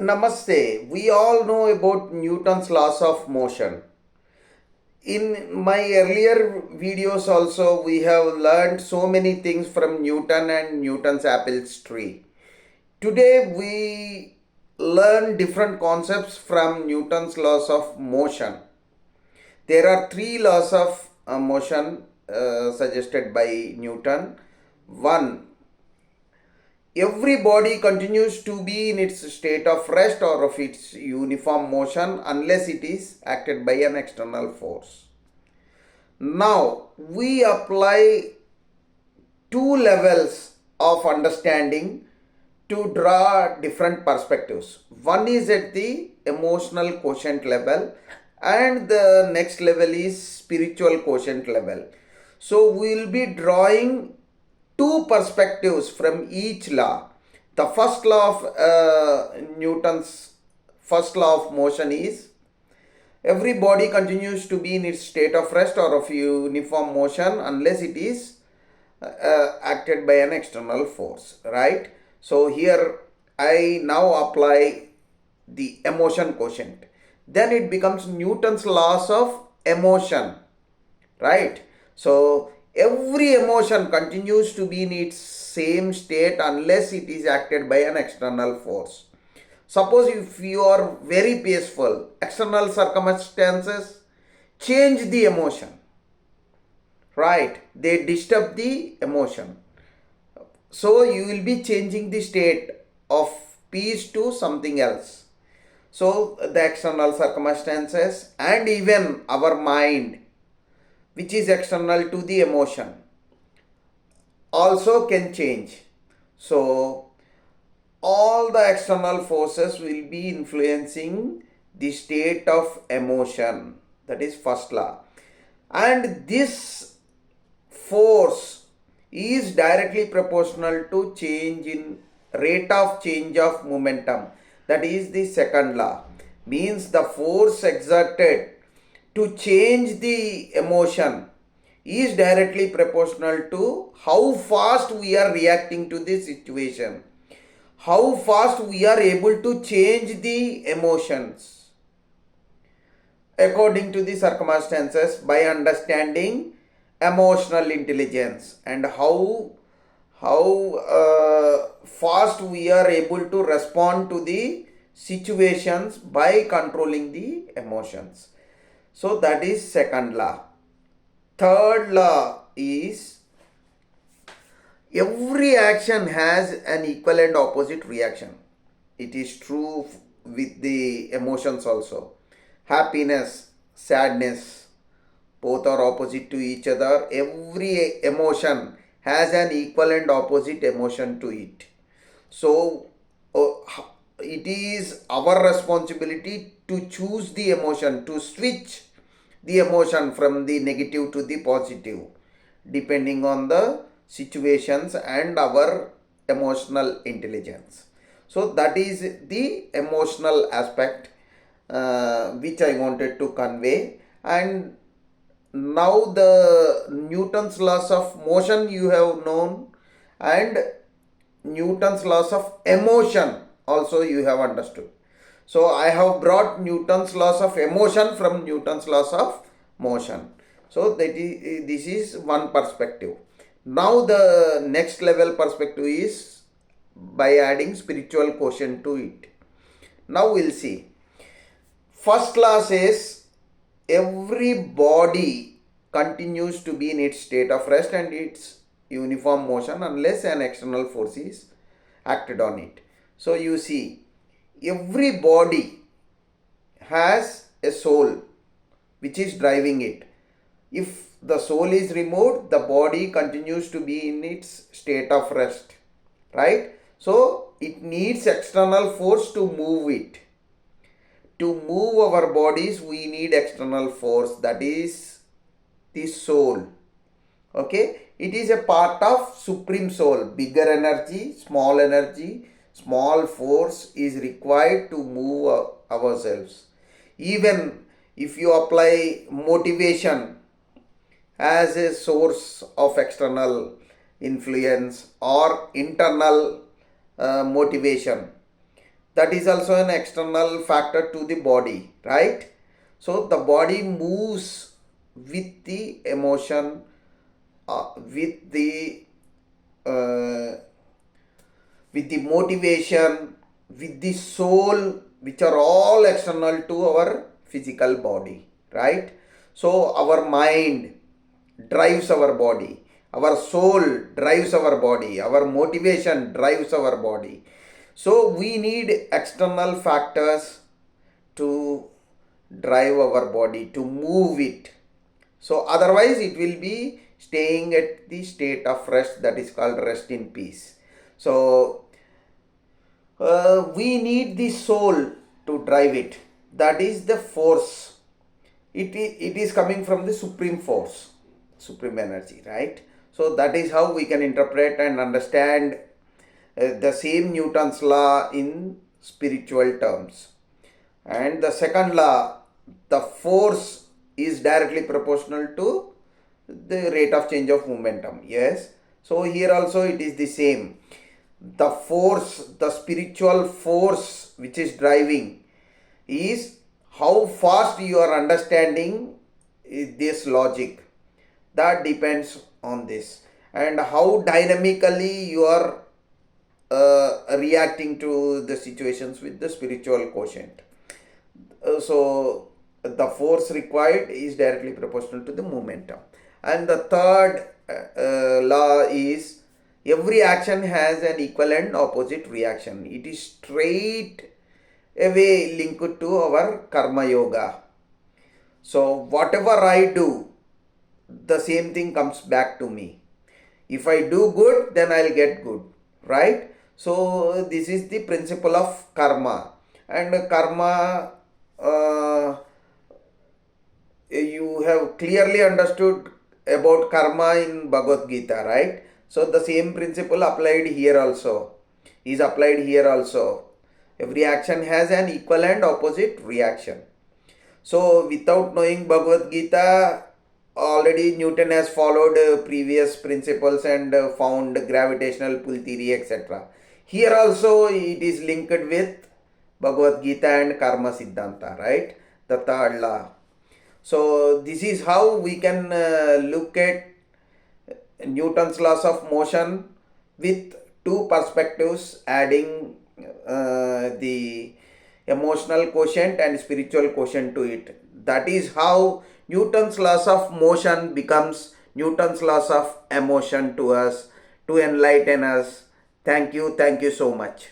Namaste. We all know about Newton's laws of motion. In my earlier videos also we have learned so many things from Newton and Newton's apples tree. Today we learn different concepts from Newton's laws of motion. There are three laws of motion suggested by Newton. One, every body continues to be in its state of rest or of its uniform motion unless it is acted by an external force. Now we apply two levels of understanding to draw different perspectives. One is at the emotional quotient level and the next level is spiritual quotient level. So we will be drawing two perspectives from each law. The first law of Newton's first law of motion is every body continues to be in its state of rest or of uniform motion unless it is acted by an external force, right? So here I now apply the emotion quotient. Then it becomes Newton's laws of emotion, right? So every emotion continues to be in its same state unless it is acted by an external force. Suppose if you are very peaceful, external circumstances change the emotion, right? They disturb the emotion. So you will be changing the state of peace to something else. So the external circumstances and even our mind, which is external to the emotion, also can change. So all the external forces will be influencing the state of emotion. That is first law. And this force is directly proportional to change in rate of change of momentum. That is the second law. Means the force exerted to change the emotion is directly proportional to how fast we are reacting to the situation, how fast we are able to change the emotions according to the circumstances by understanding emotional intelligence and how fast we are able to respond to the situations by controlling the emotions. So that is second law. Third law is every action has an equal and opposite reaction. It is true with the emotions also. Happiness, sadness, both are opposite to each other. Every emotion has an equal and opposite emotion to it. So it is our responsibility to choose the emotion, to switch the emotion from the negative to the positive, depending on the situations and our emotional intelligence. So that is the emotional aspect which I wanted to convey. And now the Newton's laws of motion you have known, and Newton's laws of emotion also you have understood. So I have brought Newton's laws of emotion from Newton's laws of motion. So this is one perspective. Now the next level perspective is by adding spiritual quotient to it. Now we'll see. First law says every body continues to be in its state of rest and its uniform motion unless an external force is acted on it. So you see, every body has a soul which is driving it. If the soul is removed, the body continues to be in its state of rest, right? So it needs external force to move it. To move our bodies, we need external force, that is the soul. Okay, it is a part of supreme soul. Bigger energy, small force is required to move ourselves. Even if you apply motivation as a source of external influence or internal motivation, that is also an external factor to the body, right? So the body moves with the emotion, with the uh, with the motivation, with the soul, which are all external to our physical body, right? So our mind drives our body, our soul drives our body, our motivation drives our body. So we need external factors to drive our body, to move it. So otherwise it will be staying at the state of rest, that is called rest in peace. So we need the soul to drive it. That is the force. It is coming from the supreme force, supreme energy, right? So that is how we can interpret and understand the same Newton's law in spiritual terms. And the second law, the force is directly proportional to the rate of change of momentum. Yes. So here also it is the same. The force, the spiritual force which is driving is how fast you are understanding this logic. That depends on this. And how dynamically you are reacting to the situations with the spiritual quotient. So the force required is directly proportional to the momentum. And the third law is every action has an equal and opposite reaction. It is straight away linked to our karma yoga. So whatever I do, the same thing comes back to me. If I do good, then I'll get good, right? So this is the principle of karma. And karma, you have clearly understood about karma in Bhagavad Gita, right? So the same principle applied here also is applied here also. Every action has an equal and opposite reaction. So without knowing Bhagavad Gita, already Newton has followed previous principles and found gravitational pull theory, etc. Here also it is linked with Bhagavad Gita and Karma Siddhanta, right? The third law. So this is how we can look at Newton's laws of motion with two perspectives, adding the emotional quotient and spiritual quotient to it. That is how Newton's laws of motion becomes Newton's laws of emotion to us, to enlighten us. Thank you so much.